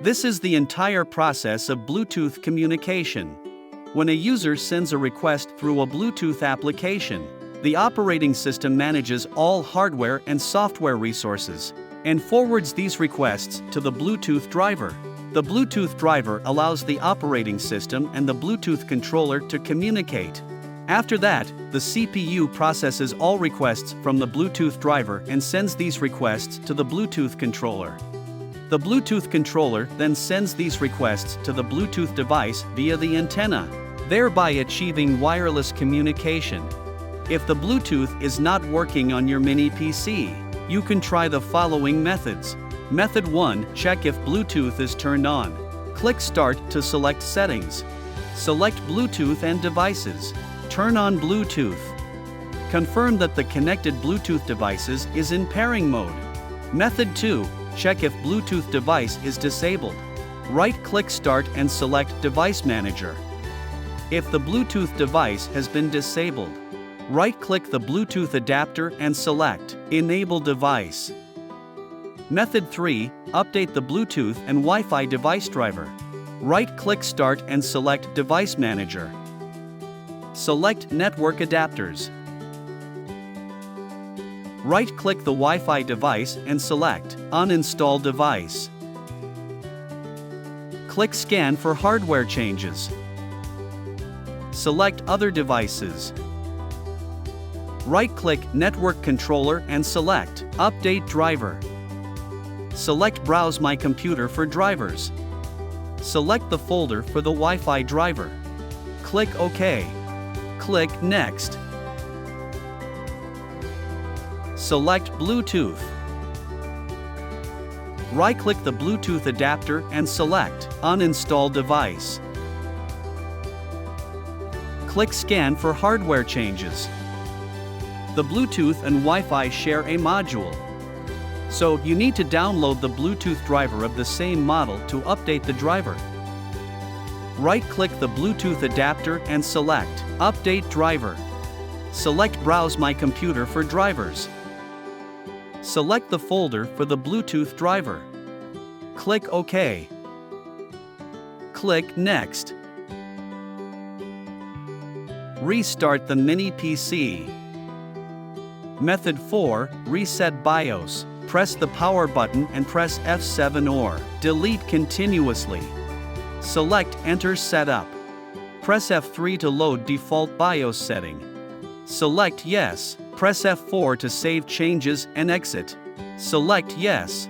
This is the entire process of Bluetooth communication. When a user sends a request through a Bluetooth application, the operating system manages all hardware and software resources and forwards these requests to the Bluetooth driver. The Bluetooth driver allows the operating system and the Bluetooth controller to communicate. After that, the CPU processes all requests from the Bluetooth driver and sends these requests to the Bluetooth controller. The Bluetooth controller then sends these requests to the Bluetooth device via the antenna, thereby achieving wireless communication. If the Bluetooth is not working on your mini PC, you can try the following methods. Method 1. Check if Bluetooth is turned on. Click Start to select Settings. Select Bluetooth and Devices. Turn on Bluetooth. Confirm that the connected Bluetooth devices is in pairing mode. Method 2. Check if Bluetooth device is disabled. Right-click Start and select Device Manager. If the Bluetooth device has been disabled, right-click the Bluetooth adapter and select Enable Device. Method 3. Update the Bluetooth and Wi-Fi device driver. Right-click Start and select Device Manager. Select Network Adapters. Right-click the Wi-Fi device and select Uninstall Device. Click Scan for hardware changes. Select Other Devices. Right-click Network Controller and select Update Driver. Select Browse My Computer for drivers. Select the folder for the Wi-Fi driver. Click OK. Click Next. Select Bluetooth. Right-click the Bluetooth adapter and select Uninstall Device. Click Scan for hardware changes. The Bluetooth and Wi-Fi share a module, so you need to download the Bluetooth driver of the same model to update the driver. Right-click the Bluetooth adapter and select Update Driver. Select Browse My Computer for drivers. Select the folder for the Bluetooth driver. Click OK. Click Next. Restart the mini PC. Method 4. Reset BIOS. Press the power button and press F7 or delete continuously. Select Enter Setup. Press F3 to load default BIOS setting. Select Yes. Press F4 to save changes and exit. Select Yes.